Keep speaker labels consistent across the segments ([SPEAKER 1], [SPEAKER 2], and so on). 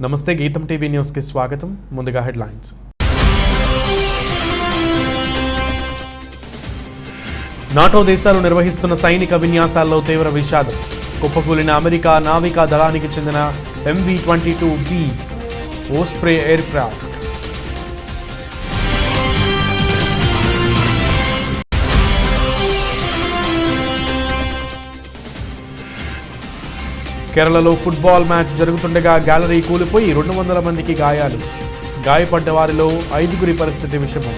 [SPEAKER 1] నమస్తే గీతం TV news కి స్వాగతం. ముందుగా హెడ్లైన్స్. నాటో దేశాలు నిర్వహిస్తున్న సైనిక విన్యాసాల్లో తీవ్ర విషాదం. కుప్పకూలిన అమెరికా నావికా దళానికి చెందిన MV-22B ఓస్ప్రే ఎయిర్ క్రాఫ్ట్. కేరళలో ఫుట్బాల్ మ్యాచ్ జరుగుతుండగా గ్యాలరీ కూలిపోయి 200 మందికి గాయాలు. గాయపడ్డ వారిలో 5గురి పరిస్థితి విషమం.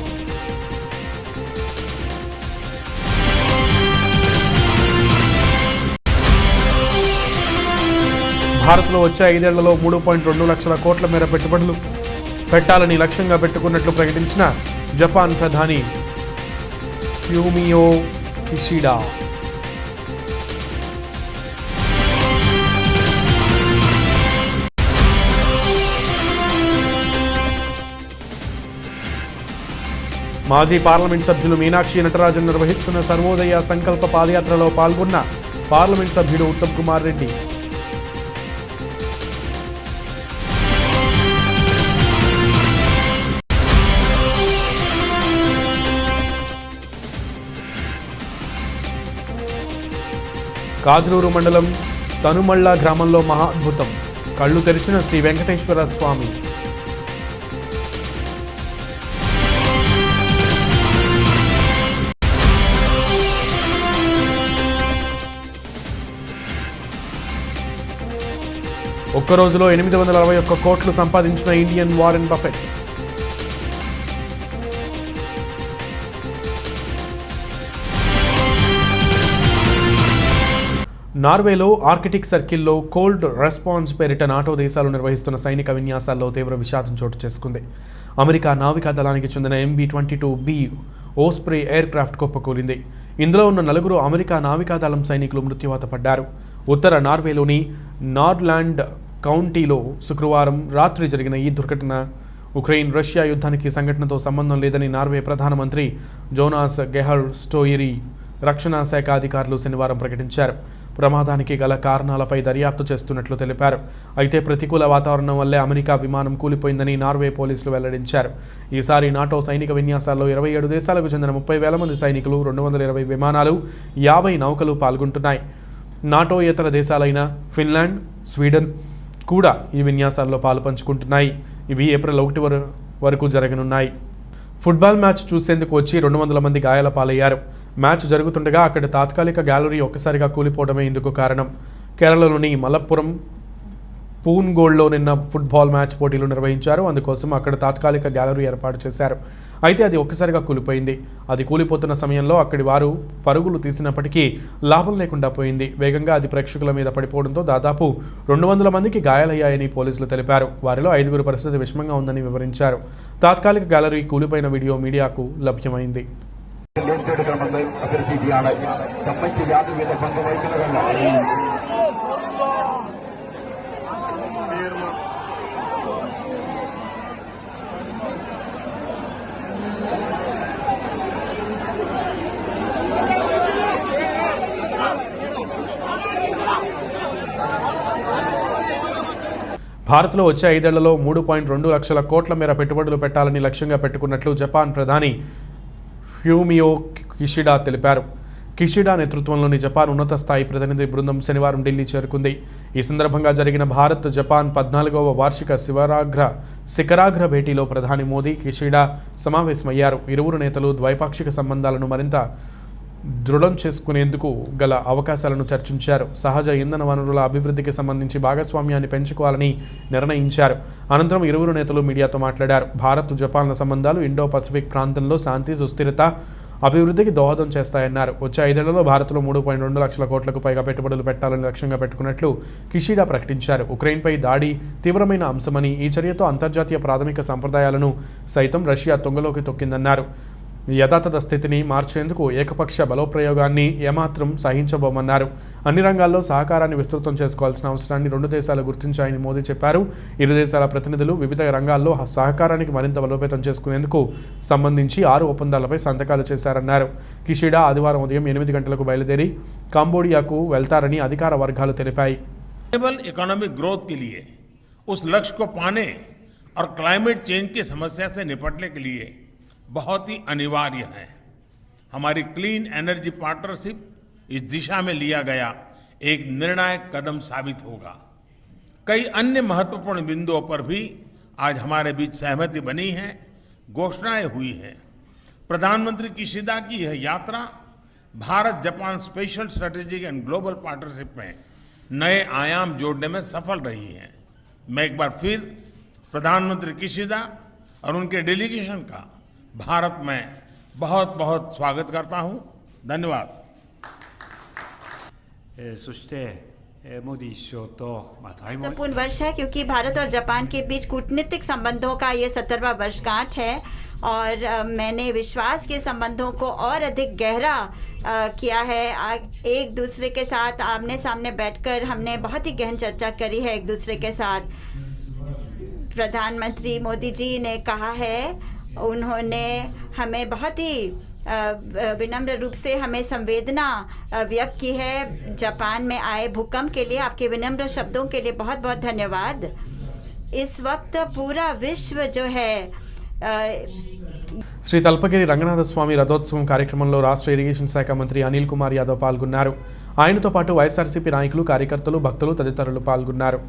[SPEAKER 1] భారత్లో వచ్చే 5 ఏళ్లలో 3.2 లక్షల కోట్ల మేర పెట్టుబడులు పెట్టాలని లక్ష్యంగా పెట్టుకున్నట్లు ప్రకటించిన జపాన్ ప్రధాని ఫ్యూమియో కిషిడా. మాజీ పార్లమెంట్ సభ్యులు మీనాక్షి నటరాజన్ నిర్వహిస్తున్న సర్వోదయ సంకల్ప పాదయాత్రలో పాల్గొన్న పార్లమెంట్ సభ్యుడు ఉత్తమ్ కుమార్ రెడ్డి. కాజులూరు మండలం తనుమళ్ళ గ్రామంలో మహా అద్భుతం. కళ్ళు తెరిచిన శ్రీ వెంకటేశ్వర స్వామి. ఒక్క రోజులో 861 కోట్లు సంపాదించిన ఇండియన్ వారెన్ బఫెట్. నార్వేలో ఆర్కిటిక్ సర్కిల్లో కోల్డ్ రెస్పాన్స్ పేరిట నాటో దేశాలు నిర్వహిస్తున్న సైనిక విన్యాసాల్లో తీవ్ర విషాదం చోటు చేసుకుంది. అమెరికా నావికా దళానికి చెందిన MV-22B ఓస్ప్రే ఎయిర్ క్రాఫ్ట్ కుప్పకూలింది. ఇందులో ఉన్న 4 అమెరికా నావికా దళం సైనికులు మృత్యువాత పడ్డారు. ఉత్తర నార్వేలోని నార్లాండ్ కౌంటీలో శుక్రవారం రాత్రి జరిగిన ఈ దుర్ఘటన ఉక్రెయిన్ రష్యా యుద్ధానికి సంఘటనతో సంబంధం లేదని నార్వే ప్రధానమంత్రి జోనాస్ గెహర్ స్టోయిరీ రక్షణ శాఖ అధికారులు శనివారం ప్రకటించారు. ప్రమాదానికి గల కారణాలపై దర్యాప్తు చేస్తున్నట్లు తెలిపారు. అయితే ప్రతికూల వాతావరణం వల్లే అమెరికా విమానం కూలిపోయిందని నార్వే పోలీసులు వెల్లడించారు. ఈసారి నాటో సైనిక విన్యాసాల్లో 27 దేశాలకు చెందిన 30,000 మంది సైనికులు, 220 విమానాలు, 50 నౌకలు పాల్గొంటున్నాయి. నాటో ఇతర దేశాలైన ఫిన్లాండ్, స్వీడన్ కూడా ఈ విన్యాసాల్లో పాలు పంచుకుంటున్నాయి. ఇవి ఏప్రిల్ 1 వరకు జరగనున్నాయి. ఫుట్బాల్ మ్యాచ్ చూసేందుకు వచ్చి 200 మంది గాయాల పాలయ్యారు. మ్యాచ్ జరుగుతుండగా అక్కడ తాత్కాలిక గ్యాలరీ ఒక్కసారిగా కూలిపోవడమే ఇందుకు కారణం. కేరళలోని మలప్పురం పూన్గోడ్లో నిన్న ఫుట్బాల్ మ్యాచ్ పోటీలు నిర్వహించారు. అందుకోసం అక్కడ తాత్కాలిక గ్యాలరీ ఏర్పాటు చేశారు. అయితే అది ఒక్కసారిగా కూలిపోయింది. అది కూలిపోతున్న సమయంలో అక్కడి వారు పరుగులు తీసినప్పటికీ లాభం లేకుండా పోయింది. వేగంగా అది ప్రేక్షకుల మీద పడిపోవడంతో దాదాపు 200 మందికి గాయాలయ్యాయని పోలీసులు తెలిపారు. వారిలో 5గురి పరిస్థితి విషమంగా ఉందని వివరించారు. తాత్కాలిక గ్యాలరీ కూలిపోయిన వీడియో మీడియాకు లభ్యమైంది. భారత్లో వచ్చే 5 ఏళ్లలో 3.2 లక్షల కోట్ల మేర పెట్టుబడులు పెట్టాలని లక్ష్యంగా పెట్టుకున్నట్లు జపాన్ ప్రధాని ఫ్యూమియో కిషిడా తెలిపారు. కిషిడా నేతృత్వంలోని జపాన్ ఉన్నత స్థాయి ప్రతినిధి బృందం శనివారం ఢిల్లీ చేరుకుంది. ఈ సందర్భంగా జరిగిన భారత్ జపాన్ 14వ వార్షిక శిఖరాగ్ర భేటీలో ప్రధాని మోదీ, కిషిడా సమావేశమయ్యారు. ఇరువురు నేతలు ద్వైపాక్షిక సంబంధాలను మరింత దృఢం చేసుకునేందుకు గల అవకాశాలను చర్చించారు. సహజ ఇంధన వనరుల అభివృద్ధికి సంబంధించి భాగస్వామ్యాన్ని పెంచుకోవాలని నిర్ణయించారు. అనంతరం ఇరువురు నేతలు మీడియాతో మాట్లాడారు. భారత్ జపాన్ల సంబంధాలు ఇండో పసిఫిక్ ప్రాంతంలో శాంతి, సుస్థిరత, అభివృద్ధికి దోహదం చేస్తాయన్నారు. వచ్చే 5 ఏళ్లలో భారత్లో 3.2 లక్షల కోట్లకు పైగా పెట్టుబడులు పెట్టాలని లక్ష్యంగా పెట్టుకున్నట్లు కిషిడా ప్రకటించారు. ఉక్రెయిన్పై దాడి తీవ్రమైన అంశమని, ఈ చర్యతో అంతర్జాతీయ ప్రాథమిక సంప్రదాయాలను సైతం రష్యా తొంగలోకి తొక్కిందన్నారు. యథాతథ స్థితిని మార్చేందుకు ఏకపక్ష బలోప్రయోగాన్ని ఏమాత్రం సహించబోమన్నారు. అన్ని రంగాల్లో సహకారాన్ని విస్తృతం చేసుకోవాల్సిన అవసరాన్ని 2 దేశాలు గుర్తించాయని మోదీ చెప్పారు. ఇరు దేశాల ప్రతినిధులు వివిధ రంగాల్లో సహకారానికి మరింత బలోపేతం చేసుకునేందుకు సంబంధించి 6 ఒప్పందాలపై సంతకాలు చేశారన్నారు. కిషిడా ఆదివారం ఉదయం 8 గంటలకు బయలుదేరి కంబోడియాకు వెళ్తారని అధికార వర్గాలు తెలిపాయి.
[SPEAKER 2] इकोनॉमिक ग्रोथ के लिए उस लक्ष्य को पाने और क्लाइमेट चेंज की समस्या से निपटने के लिए बहुत ही अनिवार्य है। हमारी क्लीन एनर्जी पार्टनरशिप इस दिशा में लिया गया एक निर्णायक कदम साबित होगा। कई अन्य महत्वपूर्ण बिंदुओं पर भी आज हमारे बीच सहमति बनी है, घोषणाएं हुई हैं। प्रधानमंत्री किशिदा की यह यात्रा Bharat Japan special strategic and global partnership में नए आयाम जोड़ने में सफल रही है। मैं एक बार फिर प्रधानमंत्री किशिदा और उनके डेलीगेशन का भारत में बहुत बहुत स्वागत करता हूं। धन्यवाद।
[SPEAKER 3] そしてモディ首相と対話
[SPEAKER 4] महत्वपूर्ण वर्ष है क्योंकि भारत और जापान के बीच कूटनीतिक संबंधों का ये 70वां वर्षगांठ है और मैंने विश्वास के संबंधों को और अधिक गहरा किया है। एक दूसरे के साथ आमने सामने बैठकर हमने बहुत ही गहन चर्चा करी है एक दूसरे के साथ। प्रधानमंत्री मोदी जी ने कहा है, उन्होंने हमें बहुत ही विनम्र रूप से हमें संवेदना व्यक्त की है जापान में आए भूकंप के लिए। आपके विनम्र शब्दों के लिए बहुत बहुत धन्यवाद। इस वक्त पूरा विश्व जो है
[SPEAKER 1] శ్రీ తల్పగిరి రంగనాథ స్వామి రథోత్సవం కార్యక్రమంలో రాష్ట్ర ఇరిగేషన్ శాఖ మంత్రి అనిల్ కుమార్ యాదవ్ పాల్గొన్నారు. ఆయనతో పాటు వైఎస్ఆర్సీపీ నాయకులు, కార్యకర్తలు, భక్తులు తదితరులు పాల్గొన్నారు.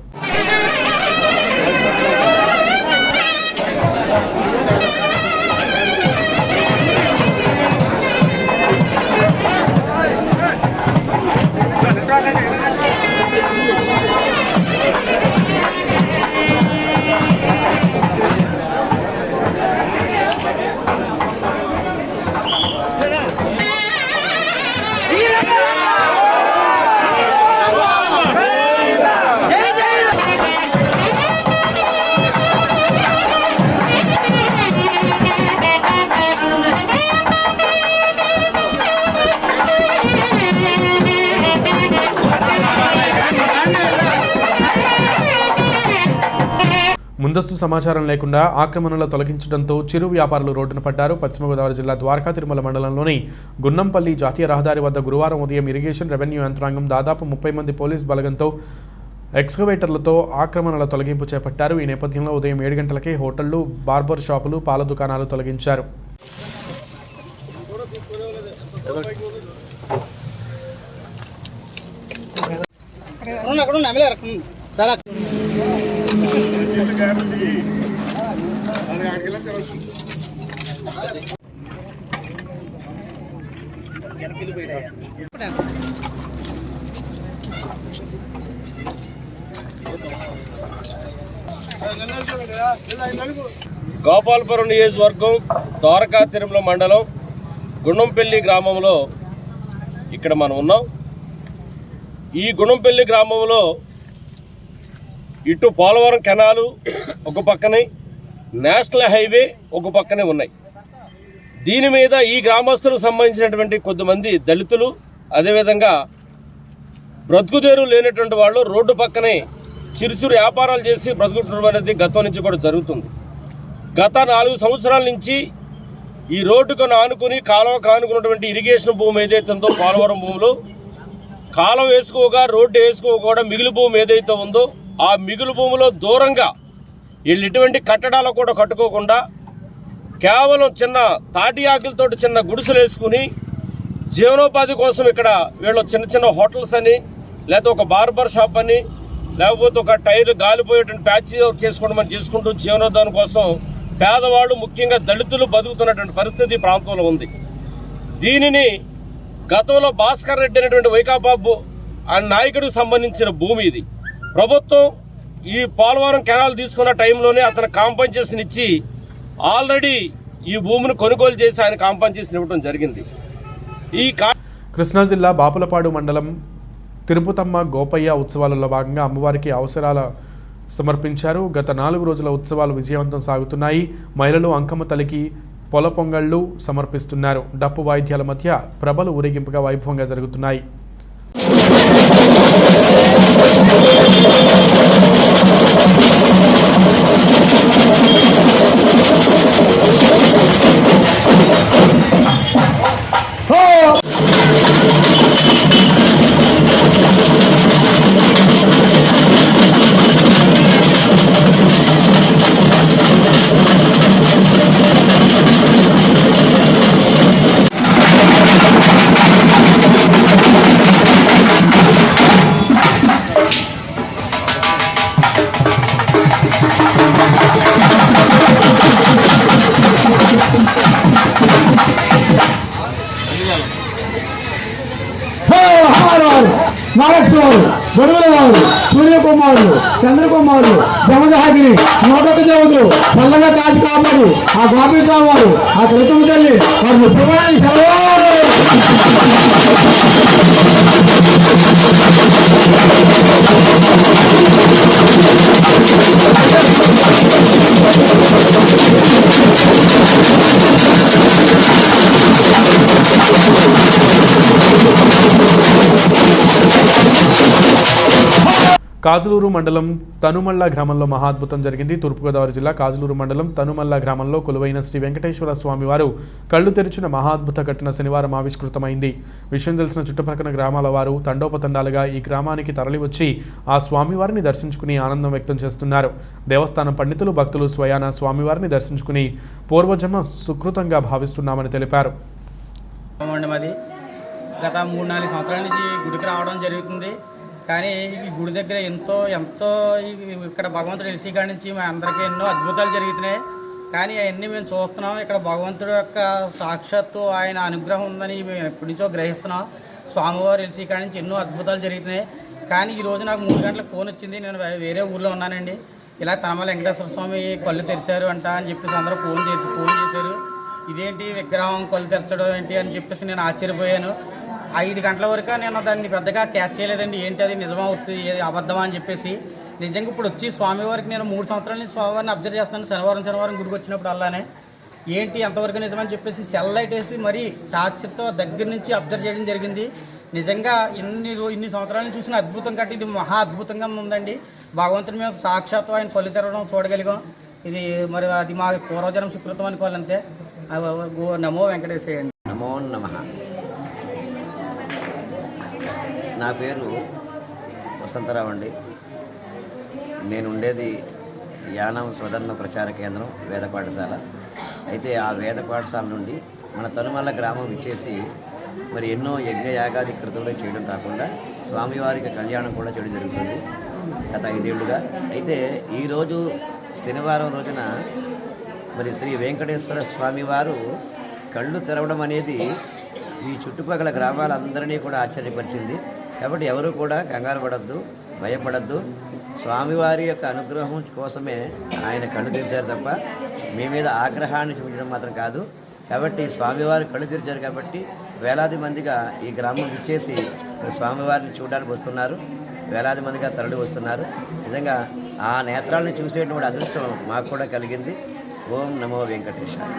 [SPEAKER 1] ముందస్తు సమాచారం లేకుండా ఆక్రమణలు తొలగించడంతో చిరు వ్యాపారులు రోడ్డున పడ్డారు. పశ్చిమ గోదావరి జిల్లా ద్వారకా తిరుమల మండలంలోని గున్నంపల్లి జాతీయ రహదారి వద్ద గురువారం ఉదయం ఇరిగేషన్, రెవెన్యూ యంత్రాంగం దాదాపు 30 మంది పోలీస్ బలగంతో ఎక్స్కవేటర్లతో ఆక్రమణల తొలగింపు చేపట్టారు. ఈ నేపథ్యంలో ఉదయం 7 గంటలకే హోటళ్లు, బార్బర్ షాపులు, పాల దుకాణాలు తొలగించారు.
[SPEAKER 5] గోపాలపురం నియోజకవర్గం ద్వారకా తిరుమల మండలం గుణంపల్లి గ్రామంలో ఇక్కడ మనం ఉన్నాం. ఈ గుణంపల్లి గ్రామంలో ఇటు పోలవరం కెనాలు ఒక పక్కనే, నేషనల్ హైవే ఒక పక్కనే ఉన్నాయి. దీని మీద ఈ గ్రామస్తులకు సంబంధించినటువంటి కొద్దిమంది దళితులు, అదేవిధంగా బ్రతుకుదేరు లేనటువంటి వాళ్ళు రోడ్డు పక్కనే చిరుచురు వ్యాపారాలు చేసి బ్రతుకుతుండడం అనేది గతం నుంచి కూడా జరుగుతుంది. గత 4 సంవత్సరాల నుంచి ఈ రోడ్డుకు ఆనుకుని కాలువకు ఆనుకున్నటువంటి ఇరిగేషన్ భూమి ఏదైతే ఉందో పోలవరం భూమిలో కాలువ వేసుకోగా రోడ్డు వేసుకోకుండా మిగులు భూమి ఏదైతే ఉందో ఆ మిగులు భూమిలో దూరంగా వీళ్ళు ఎటువంటి కట్టడాలు కూడా కట్టుకోకుండా కేవలం చిన్న తాటి ఆకులతోటి చిన్న గుడిసెలు వేసుకుని జీవనోపాధి కోసం ఇక్కడ వీళ్ళు చిన్న చిన్న హోటల్స్ అని, లేకపోతే ఒక బార్బర్ షాప్ అని, లేకపోతే ఒక టైర్ గాలిపోయేటువంటి ప్యాచ్ చేసుకోవడం అని చేసుకుంటూ జీవనోపాధి కోసం పేదవాళ్ళు, ముఖ్యంగా దళితులు బతుకుతున్నటువంటి పరిస్థితి ఈ ప్రాంతంలో ఉంది. దీనిని గతంలో భాస్కర్ రెడ్డి అనేటువంటి వైకాపా ఆ నాయకుడికి సంబంధించిన భూమి ఇది. ప్రభుత్వం ఈ పోలవరం కెనాల్ తీసుకున్న టైంలోనే అతను కాంపన్సేషన్ ఇచ్చి ఆల్రెడీ ఈ భూమిని కొనుగోలు చేసి ఆయన కాంపన్సేషన్ ఇవ్వడం జరిగింది.
[SPEAKER 1] కృష్ణా జిల్లా బాపులపాడు మండలం తిరుపతమ్మ గోపయ్య ఉత్సవాలలో భాగంగా అమ్మవారికి అవసరాల సమర్పించారు. గత 4 రోజుల ఉత్సవాలు విజయవంతం సాగుతున్నాయి. మహిళలు అంకమ్మ తల్లికి పొల పొంగళ్లు సమర్పిస్తున్నారు. డప్పు వాయిద్యాల మధ్య ప్రభలు ఊరేగింపుగా వైభవంగా జరుగుతున్నాయి.
[SPEAKER 6] నాగేశ్వరరావు, గొడవల వారు, సూర్యకుమారులు, చంద్రకుమారులు, జమదహాగిరి, 101 దేవతలు చల్లగా కాచి కాపాడి ఆ గోపిస్వామి వారు ఆ తులసమ్మ తల్లి వారిని పురాణి
[SPEAKER 1] కాజులూరు మండలం తనుమల్ల గ్రామంలో మహాద్భుతం జరిగింది. తూర్పుగోదావరి జిల్లా కాజులూరు మండలం తనుమల్ల గ్రామంలో కొలువైన శ్రీ వెంకటేశ్వర స్వామి వారు కళ్ళు తెరిచిన మహాద్భుత ఘటన శనివారం ఆవిష్కృతమైంది. విషయం తెలిసిన చుట్టుప్రక్కల గ్రామాల వారు తండోపతండాలుగా ఈ గ్రామానికి తరలివచ్చి ఆ స్వామివారిని దర్శించుకుని ఆనందం వ్యక్తం చేస్తున్నారు. దేవస్థానం పండితులు భక్తులు స్వయాన స్వామివారిని దర్శించుకుని పూర్వజన్మ సుకృతంగా భావిస్తున్నామని తెలిపారు.
[SPEAKER 7] గత 3-4 సంవత్సరాల నుంచి గుడికి రావడం జరుగుతుంది. కానీ ఈ గుడి దగ్గర ఎంతో ఇక్కడ భగవంతుడు వెలిసి కాడి నుంచి మా అందరికీ ఎన్నో అద్భుతాలు జరుగుతున్నాయి. కానీ అవన్నీ మేము చూస్తున్నాం. ఇక్కడ భగవంతుడు యొక్క సాక్షాత్తు ఆయన అనుగ్రహం ఉందని మేము ఎప్పటి నుంచో గ్రహిస్తున్నాం. స్వామివారు వెలిసి కాడి నుంచి ఎన్నో అద్భుతాలు జరుగుతున్నాయి. కానీ ఈరోజు నాకు 3 గంటలకు ఫోన్ వచ్చింది. నేను వేరే ఊర్లో ఉన్నానండి. ఇలా తనమల వెంకటేశ్వర స్వామి కళ్ళు తెరిచారు అంట అని చెప్పేసి అందరూ ఫోన్ చేశారు. ఇదేంటి విగ్రహం కళ్ళు తెరచడం ఏంటి అని చెప్పేసి నేను ఆశ్చర్యపోయాను. 5 గంటల వరకు నేను దాన్ని పెద్దగా క్యాచ్ చేయలేదండి. ఏంటి అది నిజమా అబద్ధమా అని చెప్పేసి. నిజంగా ఇప్పుడు వచ్చి స్వామివారికి నేను 3 సంవత్సరాల నుంచి స్వామివారిని అబ్జర్వ్ చేస్తాను. శనివారం గుడికి వచ్చినప్పుడు అలానే ఏంటి ఎంతవరకు నిజమని చెప్పేసి సెల్ లైట్ వేసి మరీ సాక్షితో దగ్గర నుంచి అబ్జర్వ్ చేయడం జరిగింది. నిజంగా ఇన్ని సంవత్సరాలను చూసిన అద్భుతం కట్టి ఇది మహా అద్భుతంగా ఉందండి. భగవంతుని మేము సాక్షాత్తు ఆయన కళ్ళు తెరవడం చూడగలిగాం. ఇది మరి అది మా పూర్వజనం సుకృతం అనుకోవాలంతే. నమో వెంకటేశ్వర.
[SPEAKER 8] నమో నమః. నా పేరు వసంతరావు అండి. నేను ఉండేది యానం స్వధర్మ ప్రచార కేంద్రం వేద పాఠశాల. అయితే ఆ వేద పాఠశాల నుండి మన తనుమల్ల గ్రామం ఇచ్చేసి మరి ఎన్నో యజ్ఞ యాగాది కృతులు చేయడం కాకుండా స్వామివారికి కళ్యాణం కూడా చేయడం జరుగుతుంది గత 5 ఏళ్లుగా. అయితే ఈరోజు శనివారం రోజున మరి శ్రీ వెంకటేశ్వర స్వామివారు కళ్ళు తెరవడం అనేది ఈ చుట్టుపక్కల గ్రామాలందరినీ కూడా ఆశ్చర్యపరిచింది. కాబట్టి ఎవరు కూడా కంగారు పడద్దు, భయపడద్దు. స్వామివారి యొక్క అనుగ్రహం కోసమే ఆయన కళ్ళు తెరిచారు తప్ప మీ మీద ఆగ్రహాన్ని చూపించడం మాత్రం కాదు. కాబట్టి స్వామివారు కళ్ళు తెరిచారు కాబట్టి వేలాది మందిగా ఈ గ్రామం ఇచ్చేసి స్వామివారిని చూడడానికి వస్తున్నారు. వేలాది మందిగా తరలి వస్తున్నారు. నిజంగా ఆ నేత్రాలను చూసేటువంటి అదృష్టం మాకు కూడా కలిగింది. ఓం నమో వెంకటేశాయ.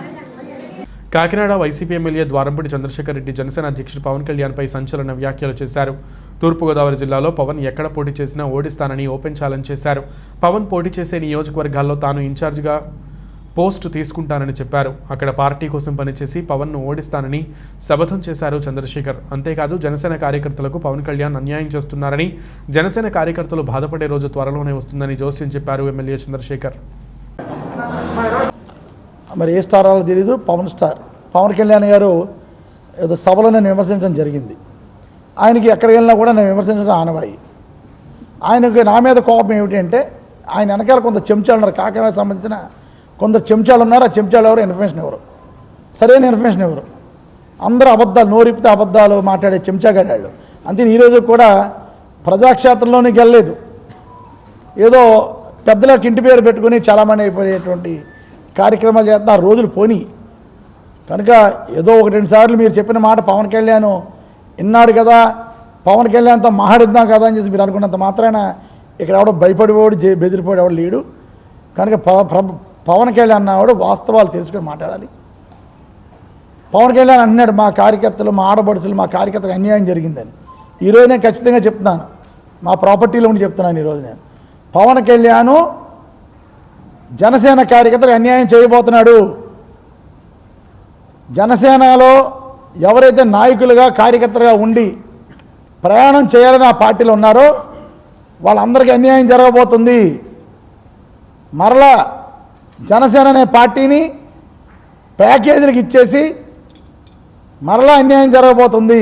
[SPEAKER 1] కాకినాడ వైసీపీ ఎమ్మెల్యే ద్వారంపూడి చంద్రశేఖర్ రెడ్డి జనసేన అధ్యక్షుడు పవన్ కళ్యాణ్పై సంచలన వ్యాఖ్యలు చేశారు. తూర్పుగోదావరి జిల్లాలో పవన్ ఎక్కడ పోటీ చేసినా ఓడిస్తానని ఓపెన్ ఛాలెంజ్ చేశారు. పవన్ పోటీ చేసే నియోజకవర్గాల్లో తాను ఇన్ఛార్జిగా పోస్టు తీసుకుంటానని చెప్పారు. అక్కడ పార్టీ కోసం పనిచేసి పవన్ను ఓడిస్తానని శపథం చేశారు చంద్రశేఖర్. అంతేకాదు జనసేన కార్యకర్తలకు పవన్ కళ్యాణ్ అన్యాయం చేస్తున్నారని, జనసేన కార్యకర్తలు బాధపడే రోజు త్వరలోనే వస్తుందని జోస్యం చెప్పారు ఎమ్మెల్యే చంద్రశేఖర్.
[SPEAKER 6] మరి ఏ స్టార్ అలా తెలియదు. పవన్ కళ్యాణ్ గారు ఏదో సభలో నేను విమర్శించడం జరిగింది. ఆయనకి ఎక్కడికి వెళ్ళినా కూడా నేను విమర్శించడం ఆనవాయి. ఆయనకి నా మీద కోపం ఏమిటి అంటే ఆయన వెనకాల కొంత చెంచాలు ఉన్నారు. కాకినాడకు సంబంధించిన కొందరు చెంచాలు ఉన్నారు. ఆ చెంచాలు ఎవరు? ఇన్ఫర్మేషన్ ఎవరు? సరైన ఇన్ఫర్మేషన్ ఎవరు? అందరూ అబద్ధాలు, నోరిపితే అబద్ధాలు మాట్లాడే చెంచాగాళ్ళు. అంతే ఈరోజు కూడా ప్రజాక్షేత్రంలోనికి వెళ్ళలేదు. ఏదో పెద్దలకు ఇంటి పేరు పెట్టుకుని చాలామంది అయిపోయేటువంటి కార్యక్రమాలు చేస్తున్న రోజులు పోనీ. కనుక ఏదో 1-2 సార్లు మీరు చెప్పిన మాట పవన్ కళ్యాణ్ విన్నాడు కదా, పవన్ కళ్యాణ్తో మాట్లాడిద్దాం కదా అని చెప్పి మీరు అనుకున్నంత మాత్రాన ఇక్కడ ఎవడో భయపడిపోడు, బెదిరిపోడు ఎవడు లేడు. కనుక పవన్ కళ్యాణ్ అన్నవాడు వాస్తవాలు తెలుసుకొని మాట్లాడాలి. పవన్ కళ్యాణ్ అన్నాడు మా కార్యకర్తలు, మా ఆడబడుచులు, మా కార్యకర్తలకు అన్యాయం జరిగిందని. ఈరోజు నేను ఖచ్చితంగా చెప్తున్నాను, మా ప్రాపర్టీలో ఉండి చెప్తున్నాను. ఈరోజు నేను పవన్ కళ్యాణ్ జనసేన కార్యకర్తలకు అన్యాయం చేయబోతున్నాడు. జనసేనలో ఎవరైతే నాయకులుగా కార్యకర్తలుగా ఉండి ప్రయాణం చేయాలని ఆ పార్టీలో ఉన్నారో వాళ్ళందరికీ అన్యాయం జరగబోతుంది. మరలా జనసేన అనే పార్టీని ప్యాకేజీలకు ఇచ్చేసి మరలా అన్యాయం జరగబోతుంది.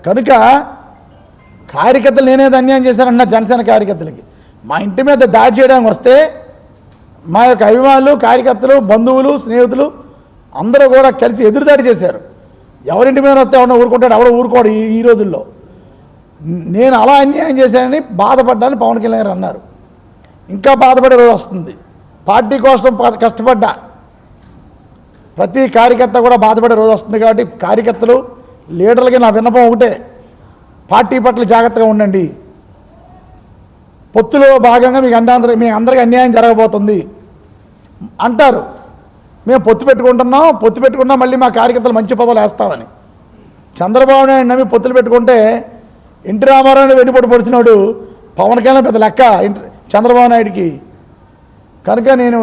[SPEAKER 6] కనుక కార్యకర్తలు నేనేది అన్యాయం చేశానన్నా జనసేన కార్యకర్తలకి మా ఇంటి మీద దాడి చేయడానికి వస్తే మా యొక్క అభిమానులు, కార్యకర్తలు, బంధువులు, స్నేహితులు అందరూ కూడా కలిసి ఎదురుదాడి చేశారు. ఎవరింటి మీద వస్తే ఎవడో ఊరుకుంటాడు, ఎవడో ఊరుకోడు ఈ రోజుల్లో. నేను అలా అన్యాయం చేశానని బాధపడ్డాను పవన్ కళ్యాణ్ గారు అన్నారు. ఇంకా బాధపడే రోజు వస్తుంది. పార్టీ కోసం కష్టపడ్డా ప్రతి కార్యకర్త కూడా బాధపడే రోజు వస్తుంది. కాబట్టి కార్యకర్తలు, లీడర్లకి నా విన్నపం ఒకటే, పార్టీ పట్ల జాగ్రత్తగా ఉండండి. పొత్తులో భాగంగా మీ అందరికీ అన్యాయం జరగబోతుంది అంటారు. మేము పొత్తు పెట్టుకున్నా మళ్ళీ మా కార్యకర్తలు మంచి పదవులు వేస్తామని. చంద్రబాబు నాయుడు నమ్మి పొత్తులు పెట్టుకుంటే ఎన్టీ రామారావు వెన్నుపోటు పొడిచినాడు పవన్ కళ్యాణ్ పెద్ద లెక్క చంద్రబాబు నాయుడికి. కనుక నేను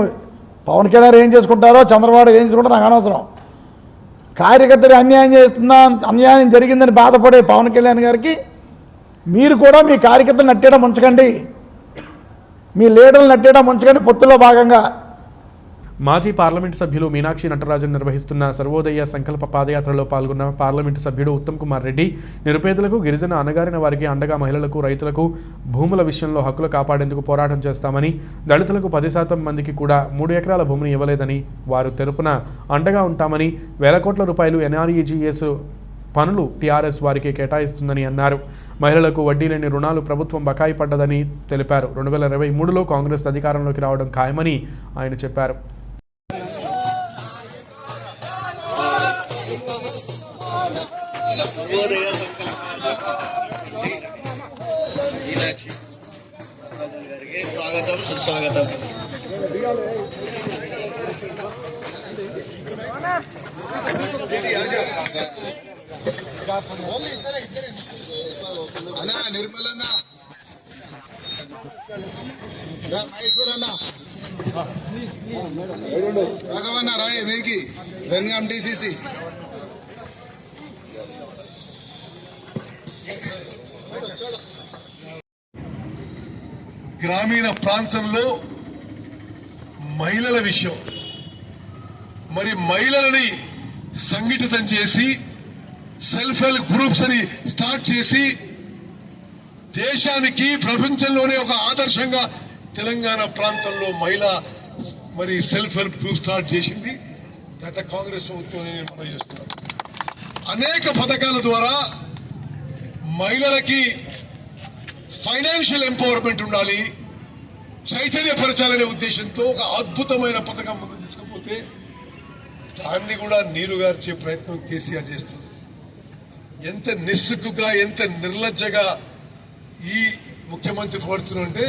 [SPEAKER 6] పవన్ కళ్యాణ్ ఏం చేసుకుంటారో, చంద్రబాబు ఏం చేసుకుంటారో నాకు అనవసరం. కార్యకర్తలు అన్యాయం జరిగిందని బాధపడే పవన్ కళ్యాణ్ గారికి మీరు కూడా మీ కార్యకర్తలు నట్టేయడం ఉంచకండి, మీ లీడర్లు నట్టేయడం ఉంచకండి. పొత్తులో భాగంగా
[SPEAKER 1] మాజీ పార్లమెంటు సభ్యులు మీనాక్షి నటరాజన్ నిర్వహిస్తున్న సర్వోదయ సంకల్ప పాదయాత్రలో పాల్గొన్న పార్లమెంటు సభ్యుడు ఉత్తమ్ కుమార్ రెడ్డి నిరుపేదలకు, గిరిజన అణగారిన వారికి అండగా మహిళలకు, రైతులకు భూముల విషయంలో హక్కులు కాపాడేందుకు పోరాటం చేస్తామని, దళితులకు 10% మందికి కూడా 3 ఎకరాల భూమిని ఇవ్వలేదని, వారు తెరుపున అండగా ఉంటామని, వేల కోట్ల రూపాయలు ఎన్ఆర్ఈజీఎస్ పనులు టీఆర్ఎస్ వారికి కేటాయిస్తుందని అన్నారు. మహిళలకు వడ్డీ లేని రుణాలు ప్రభుత్వం బకాయి పడ్డదని తెలిపారు. 2023లో కాంగ్రెస్ అధికారంలోకి రావడం ఖాయమని ఆయన చెప్పారు.
[SPEAKER 9] స్వాగతం, సుస్వాగతం. అన్నా నిర్మలన్న, మహేశ్వరన్న, రాఘవన్న రాయ్ మీకి జనగాం డిసిసి. గ్రామీణ ప్రాంతంలో మహిళల విషయం, మరి మహిళలని సంఘటితం చేసి సెల్ఫ్ హెల్ప్ గ్రూప్స్ అని స్టార్ట్ చేసి దేశానికి, ప్రపంచంలోనే ఒక ఆదర్శంగా తెలంగాణ ప్రాంతంలో మహిళ మరి సెల్ఫ్ హెల్ప్ గ్రూప్ స్టార్ట్ చేసింది గత కాంగ్రెస్ ప్రభుత్వం. నేను మనం చేస్తున్నాను. అనేక పథకాల ద్వారా మహిళలకి ఫైనాన్షియల్ ఎంపవర్మెంట్ ఉండాలి, చైతన్యపరచాలనే ఉద్దేశంతో ఒక అద్భుతమైన పథకం ముందుకు తీసుకుపోతే దాన్ని కూడా నీరుగార్చే ప్రయత్నం కేసీఆర్ చేస్తుంది. ఎంత నిస్సిగ్గుగా, ఎంత నిర్లజ్జగా ఈ ముఖ్యమంత్రి పడుతుందంటే,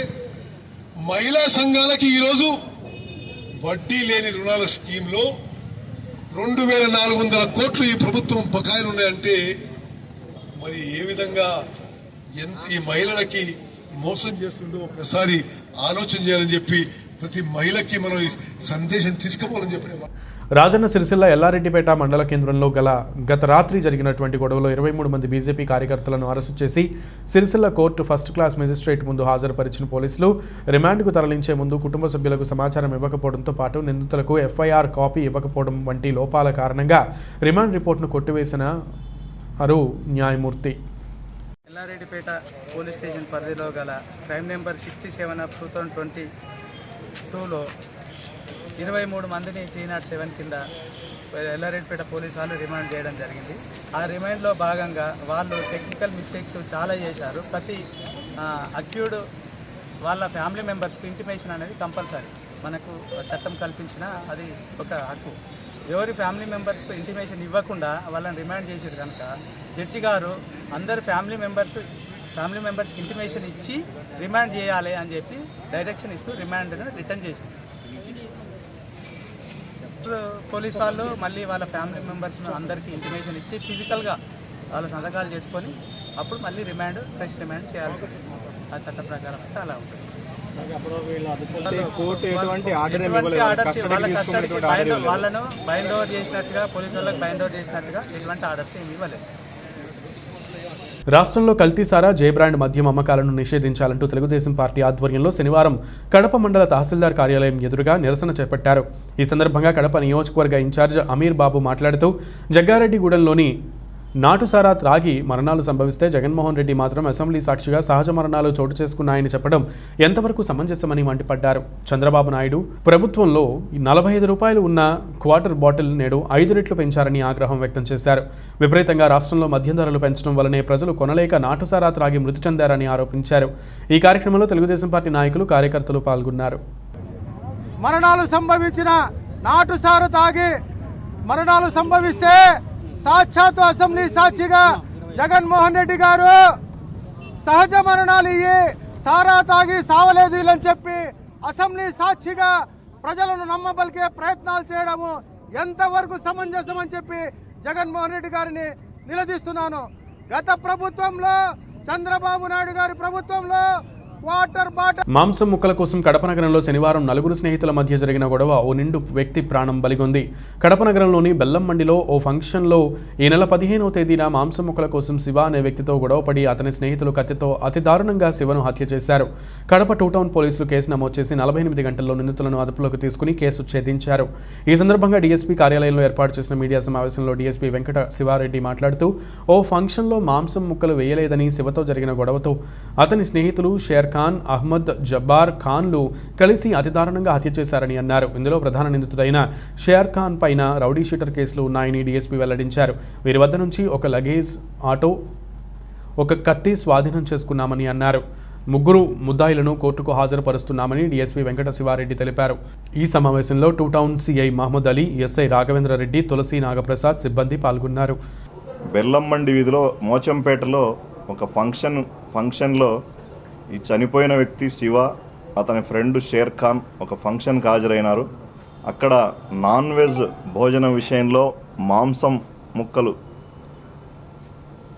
[SPEAKER 9] మహిళా సంఘాలకి ఈరోజు వడ్డీ లేని రుణాల స్కీమ్లో 2400 కోట్లు ఈ ప్రభుత్వం బకాయిలు ఉన్నాయంటే మరి ఏ విధంగా ఈ మహిళలకి మోసం చేస్తుండో ఒకసారి ఆలోచన చేయాలని చెప్పి ప్రతి మహిళకి మనం ఈ సందేశం తీసుకుపోవాలని చెప్పి.
[SPEAKER 1] రాజన్న సిరిసిల్ల ఎల్లారెడ్డిపేట మండల కేంద్రంలో గత రాత్రి జరిగినటువంటి గొడవలో 23 మంది బీజేపీ కార్యకర్తలను అరెస్టు చేసి Sircilla court first class magistrate ముందు హాజరుపరిచిన పోలీసులు రిమాండ్కు తరలించే ముందు కుటుంబ సభ్యులకు సమాచారం ఇవ్వకపోవడంతో పాటు నిందితులకు ఎఫ్ఐఆర్ కాపీ ఇవ్వకపోవడం వంటి లోపాల కారణంగా రిమాండ్ రిపోర్టును కొట్టివేసిన న్యాయమూర్తి.
[SPEAKER 7] ఎల్లారెడ్డిపేట పోలీస్ స్టేషన్ పరిధిలో గల క్రైమ్ నెంబర్ 67/2022లో 23 మందిని 307 కింద ఎల్లారెడ్డిపేట పోలీసు వాళ్ళు రిమాండ్ చేయడం జరిగింది. ఆ రిమాండ్లో భాగంగా వాళ్ళు టెక్నికల్ మిస్టేక్స్ చాలా చేశారు. ప్రతి అక్యూడ్ వాళ్ళ ఫ్యామిలీ మెంబర్స్కి ఇంటిమేషన్ అనేది కంపల్సరీ, మనకు చట్టం కల్పించిన అది ఒక హక్కు. ఎవరి ఫ్యామిలీ మెంబర్స్కి ఇంటిమేషన్ ఇవ్వకుండా వాళ్ళని రిమాండ్ చేసారు కనుక జడ్జి గారు అందరు ఫ్యామిలీ మెంబర్స్కి ఇంటిమేషన్ ఇచ్చి రిమాండ్ చేయాలి అని చెప్పి డైరెక్షన్ ఇస్తూ రిమాండ్ను రిటర్న్ చేసింది. పోలీస్ వాళ్ళు మళ్ళీ వాళ్ళ ఫ్యామిలీ మెంబర్స్ను అందరికీ ఇంటిమేషన్ ఇచ్చి ఫిజికల్గా వాళ్ళ సంతకాలు చేసుకొని అప్పుడు మళ్ళీ ఫ్రెష్ రిమాండ్ చేయాల్సి వచ్చింది. ఆ చట్ట ప్రకారం అయితే అలా ఉంటుంది. వాళ్ళను బైండ్ ఓవర్ చేసినట్టుగా, పోలీసు వాళ్ళకి బైండ్ ఓవర్ చేసినట్టుగా ఎటువంటి ఆర్డర్స్ ఏమి ఇవ్వలేదు.
[SPEAKER 1] రాష్ట్రంలో కల్తీసారా, జయబ్రాండ్ మద్యం అమ్మకాలను నిషేధించాలంటూ తెలుగుదేశం పార్టీ ఆధ్వర్యంలో శనివారం కడప మండల తహసీల్దార్ కార్యాలయం ఎదురుగా నిరసన చేపట్టారు. ఈ సందర్భంగా కడప నియోజకవర్గ ఇన్ఛార్జ్ అమీర్ బాబు మాట్లాడుతూ జగ్గారెడ్డిగూడెంలోని నాటుసారా త్రాగి మరణాలు సంభవిస్తే జగన్మోహన్ రెడ్డి మాత్రం అసెంబ్లీ సాక్షిగా సహజ మరణాలు చోటు చేసుకున్నాయని చెప్పడం ఎంతవరకు సమంజసమని మండిపడ్డారు. చంద్రబాబు నాయుడు ప్రభుత్వంలో 45 రూపాయలు ఉన్న క్వార్టర్ బాటిల్ నేడు 5 రెట్లు పెంచారని ఆగ్రహం వ్యక్తం చేశారు. విపరీతంగా రాష్ట్రంలో మద్యం ధరలు పెంచడం వల్లనే ప్రజలు కొనలేక నాటుసారా త్రాగి మృతి చెందారని ఆరోపించారు. ఈ కార్యక్రమంలో తెలుగుదేశం పార్టీ నాయకులు, కార్యకర్తలు పాల్గొన్నారు.
[SPEAKER 6] మరణాలు సంభవించిన నాటుసారా తాగి మరణాలు సంభవిస్తే సాక్షాత్తు అసెంబ్లీ సాక్షిగా జగన్మోహన్ రెడ్డి గారు సహజ మరణాలు ఇయ్యి సారా తాగి సావలేదు అని చెప్పి అసెంబ్లీ సాక్షిగా ప్రజలను నమ్మబలికే ప్రయత్నాలు చేయడము ఎంతవరకు సమంజసం అని చెప్పి జగన్మోహన్ రెడ్డి గారిని నిలదీస్తున్నాను. గత ప్రభుత్వంలో చంద్రబాబు నాయుడు గారి ప్రభుత్వంలో
[SPEAKER 1] మాంసం ముక్కల కోసం కడప నగరంలో శనివారం 4 స్నేహితుల మధ్య జరిగిన గొడవ ఓ నిండు వ్యక్తి ప్రాణం బలిగొంది. కడప నగరంలోని బెల్లం మండిలో ఓ ఫంక్షన్లో ఈ నెల 15వ తేదీన మాంసం ముక్కల కోసం శివ అనే వ్యక్తితో గొడవపడి అతని స్నేహితులు కత్తితో అతి దారుణంగా శివను హత్య చేశారు. కడప 2 టౌన్ పోలీసులు కేసు నమోదు చేసి 48 గంటల్లో నిందితులను అదుపులోకి తీసుకుని కేసు ఛేదించారు. ఈ సందర్భంగా డీఎస్పీ కార్యాలయంలో ఏర్పాటు చేసిన మీడియా సమావేశంలో డీఎస్పీ వెంకట శివారెడ్డి మాట్లాడుతూ ఓ ఫంక్షన్లో మాంసం ముక్కలు వేయలేదని శివతో జరిగిన గొడవతో అతని స్నేహితులు షేర్ ఖాన్, అహ్మద్ జబ్బార్ ఖాన్లు కలిసి అతి దారుణంగా హత్య చేశారని అన్నారు. ఇందులో ప్రధాన నిందితుడైన షేర్ ఖాన్ పైన రౌడీ షీటర్ కేసులు ఉన్నాయని డీఎస్పీ వెల్లడించారు. వీరి వద్ద నుంచి ఒక లగేజ్ ఆటో, ఒక కత్తి స్వాధీనం చేసుకున్నామని అన్నారు. 3 ముద్దాయిలను కోర్టుకు హాజరుపరుస్తున్నామని డీఎస్పీ వెంకట శివారెడ్డి తెలిపారు. ఈ సమావేశంలో 2 town CI Mohammed Ali, SI Raghavendra Reddy, Tulasi Nagaprasad సిబ్బంది పాల్గొన్నారు.
[SPEAKER 10] బెల్లంమండి వీధిలో మోచంపేటలో ఒక ఫంక్షన్లో ఈ చనిపోయిన వ్యక్తి శివ, అతని ఫ్రెండ్ షేర్ ఖాన్ ఒక ఫంక్షన్కి హాజరైనారు. అక్కడ నాన్ వెజ్ భోజనం విషయంలో మాంసం ముక్కలు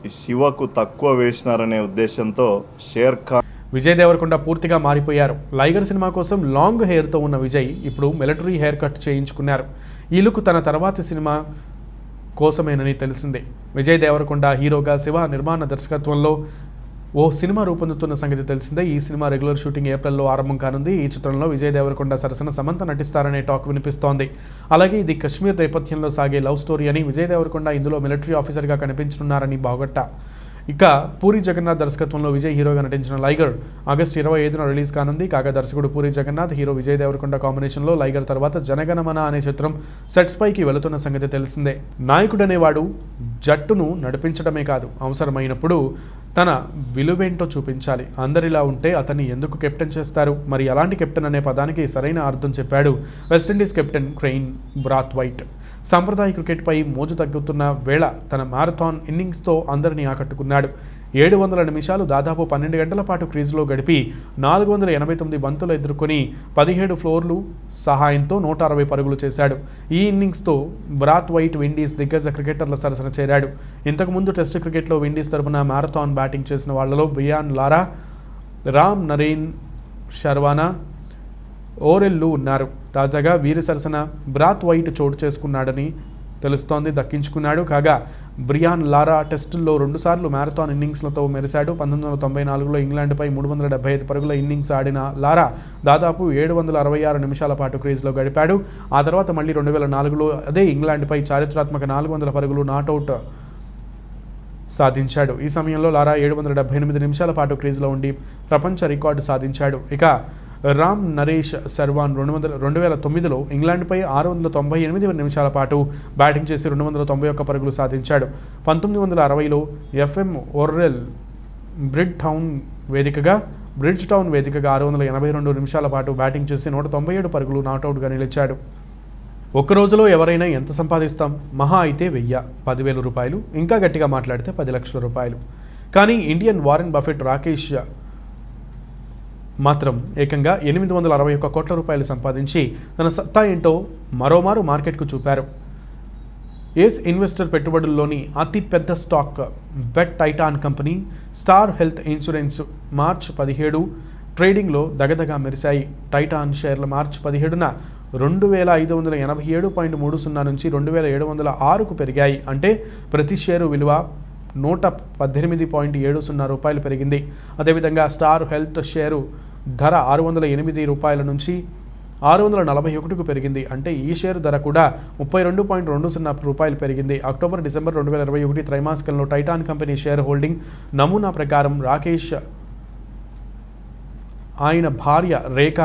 [SPEAKER 10] ఈ శివకు తక్కువ వేసినారనే ఉద్దేశంతో షేర్ ఖాన్.
[SPEAKER 1] విజయ్ దేవరకొండ పూర్తిగా మారిపోయారు. లైగర్ సినిమా కోసం లాంగ్ హెయిర్తో ఉన్న విజయ్ ఇప్పుడు మిలిటరీ హెయిర్ కట్ చేయించుకున్నారు. ఈ లుక్ తన తర్వాతి సినిమా కోసమేనని తెలిసిందే. విజయ్ దేవరకొండ హీరోగా, శివ నిర్మాణ దర్శకత్వంలో ఓ సినిమా రూపొందుతున్న సంగతి తెలిసిందే. ఈ సినిమా రెగ్యులర్ షూటింగ్ ఏప్రిల్లో ఆరంభం కానుంది. ఈ చిత్రంలో విజయ్ దేవరకొండ సరసన సమంత నటిస్తారనే టాక్ వినిపిస్తోంది. అలాగే ఇది కశ్మీర్ నేపథ్యంలో సాగే లవ్ స్టోరీ అని, విజయ్ దేవరకొండ ఇందులో మిలిటరీ ఆఫీసర్గా కనిపించనున్నారని బాగొట్ట. ఇక పూరి జగన్నాథ్ దర్శకత్వంలో విజయ్ హీరోగా నటించిన లైగర్ ఆగస్టు 25న రిలీజ్ కానుంది. కాగా దర్శకుడు పూరి జగన్నాథ్, హీరో విజయ్ దేవరకొండ కాంబినేషన్లో లైగర్ తర్వాత జనగణమన అనే చిత్రం సెట్స్ పైకి వెళుతున్న సంగతి తెలిసిందే. నాయకుడనేవాడు జట్టును నడిపించడమే కాదు, అవసరమైనప్పుడు తన విలువేంటో చూపించాలి. అందరిలా ఉంటే అతన్ని ఎందుకు కెప్టెన్ చేస్తారు? మరి అలాంటి కెప్టెన్ అనే పదానికి సరైన అర్థం చెప్పాడు వెస్టిండీస్ కెప్టెన్ క్రెయిన్ బ్రాత్వైట్. సాంప్రదాయ క్రికెట్పై మోజు తగ్గుతున్న వేళ తన మారథాన్ ఇన్నింగ్స్తో అందరినీ ఆకట్టుకున్నాడు. 700 నిమిషాలు దాదాపు 12 గంటల పాటు క్రీజులో గడిపి 489 బంతులు ఎదుర్కొని 17 ఫ్లోర్లు సహాయంతో 160 పరుగులు చేశాడు. ఈ ఇన్నింగ్స్తో బ్రాత్వైట్ విండీస్ దిగ్గజ క్రికెటర్ల సరసన చేరాడు. ఇంతకుముందు టెస్ట్ క్రికెట్లో విండీస్ తరపున మారథాన్ బ్యాటింగ్ చేసిన వాళ్లలో బ్రియాన్ లారా, రామ్ నరేన్ శర్వానా, ఓరెల్లు ఉన్నారు. తాజాగా వీరి సరసన బ్రాత్వైట్ చోటు చేసుకున్నాడని తెలుస్తోంది, దక్కించుకున్నాడు. కాగా బ్రియాన్ లారా టెస్టుల్లో 2 సార్లు మ్యారథాన్ ఇన్నింగ్స్లతో మెరిశాడు. 1994లో ఇంగ్లాండ్పై 375 పరుగుల ఇన్నింగ్స్ ఆడిన లారా దాదాపు 766 నిమిషాల పాటు క్రీజ్లో గడిపాడు. ఆ తర్వాత మళ్ళీ 2004లో అదే ఇంగ్లాండ్పై చారిత్రాత్మక 400 పరుగులు నాట్అవుట్ సాధించాడు. ఈ సమయంలో లారా 778 నిమిషాల పాటు క్రీజ్లో ఉండి ప్రపంచ రికార్డు సాధించాడు. ఇక రామ్ నరేష్ శర్వాన్ 2009లో ఇంగ్లాండ్పై 698 నిమిషాల పాటు బ్యాటింగ్ చేసి 291 పరుగులు సాధించాడు. 1960లో ఎఫ్ఎం ఓర్రెల్ బ్రిడ్జ్ టౌన్ వేదికగా 682 నిమిషాల పాటు బ్యాటింగ్ చేసి 197 పరుగులు నాట్అవుట్గా నిలిచాడు. ఒక్క రోజులో ఎవరైనా ఎంత సంపాదిస్తాం? మహా అయితే 1000, 10,000 రూపాయలు, ఇంకా గట్టిగా మాట్లాడితే 10 లక్షల రూపాయలు. కానీ ఇండియన్ వారెన్ బఫెట్ రాకేష్ మాత్రం ఏకంగా 861 కోట్ల రూపాయలు సంపాదించి తన సత్తా ఏంటో మరోమారు మార్కెట్కు చూపారు. ఏస్ ఇన్వెస్టర్ పెట్టుబడుల్లోని అతి పెద్ద stock bet Titan company Star Health insurance మార్చి 17 ట్రేడింగ్లో దగదగా మెరిశాయి. టైటాన్ షేర్ల మార్చి 17న 2587.30 నుంచి 2706కు పెరిగాయి. అంటే ప్రతి షేరు విలువ 118.70 రూపాయలు పెరిగింది. అదేవిధంగా స్టార్ హెల్త్ షేరు ధర 608 రూపాయల నుంచి 641కు పెరిగింది. అంటే ఈ షేరు ధర కూడా 32.20 రూపాయలు పెరిగింది. అక్టోబర్-డిసెంబర్ 2021 త్రైమాసికంలో టైటాన్ కంపెనీ షేర్ హోల్డింగ్ నమూనా ప్రకారం రాకేష్, ఆయన భార్య రేఖ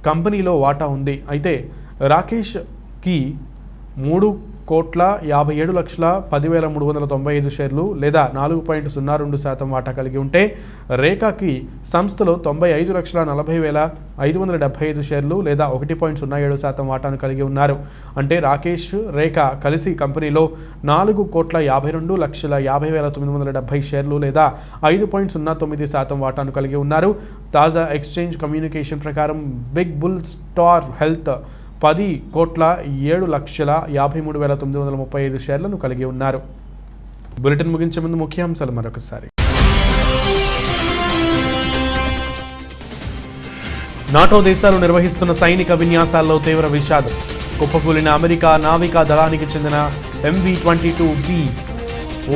[SPEAKER 1] కంపెనీలో వాటా ఉంది. అయితే రాకేష్కి 3,57,10,395 షేర్లు లేదా 4.02% వాటా కలిగి ఉంటే, రేఖకి సంస్థలో 95,40,575 షేర్లు లేదా 1.07% వాటాను కలిగి ఉన్నారు. అంటే రాకేష్, రేఖ కలిసి కంపెనీలో 4,52,50,970 షేర్లు లేదా 5.09% వాటాను కలిగి ఉన్నారు. తాజా ఎక్స్చేంజ్ కమ్యూనికేషన్ ప్రకారం బిగ్ బుల్ స్టార్ హెల్త్ 10,07,53,935 షేర్లను కలిగి ఉన్నారు. బులెటిన్ ముగించే ముందు ముఖ్యాంశాలు మరొకసారి. నాటో దేశాలు నిర్వహిస్తున్న సైనిక విన్యాసాల్లో తీవ్ర విషాదం. కుప్పకూలిన అమెరికా నావికా దళానికి చెందిన MV-22B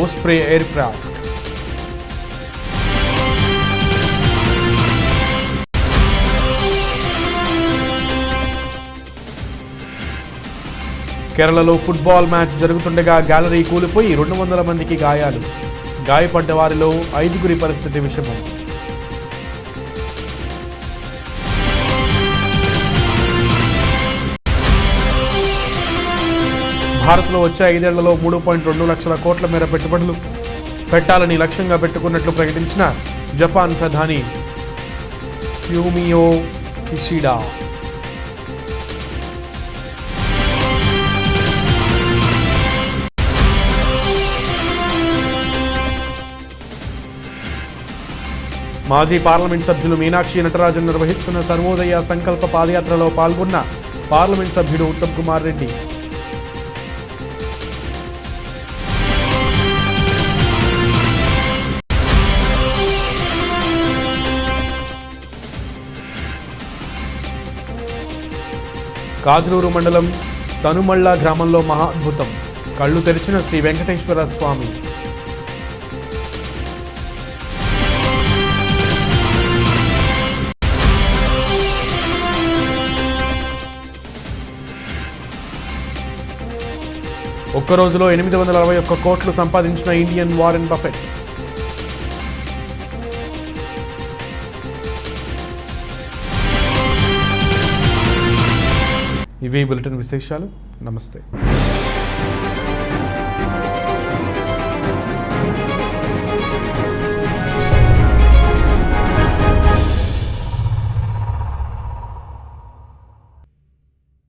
[SPEAKER 1] ఓస్ప్రే ఎయిర్ క్రాఫ్ట్. కేరళలో ఫుట్బాల్ మ్యాచ్ జరుగుతుండగా గ్యాలరీ కూలిపోయి 200 మందికి గాయాలు. గాయపడ్డ వారిలో 5గురి పరిస్థితి విషమం. భారత్లో వచ్చే 5 ఏళ్లలో 3.2 లక్షల కోట్ల మేర పెట్టుబడులు పెట్టాలని లక్ష్యంగా పెట్టుకున్నట్లు ప్రకటించిన జపాన్ ప్రధాని ఫ్యూమియో కిషిడా. మాజీ పార్లమెంట్ సభ్యులు మీనాక్షి నటరాజన్ నిర్వహిస్తున్న సర్వోదయ సంకల్ప పాదయాత్రలో పాల్గొన్న పార్లమెంట్ సభ్యుడు ఉత్తమ్ కుమార్ రెడ్డి. కాజలూరు మండలం తనుమళ్ళ గ్రామంలో మహా అద్భుతం. కళ్ళు తెరిచిన శ్రీ వెంకటేశ్వర స్వామి. ఒక్క రోజులో 861 కోట్లు సంపాదించిన ఇండియన్ వారెన్ బఫెట్. ఇవే బులెటిన్ విశేషాలు. నమస్తే.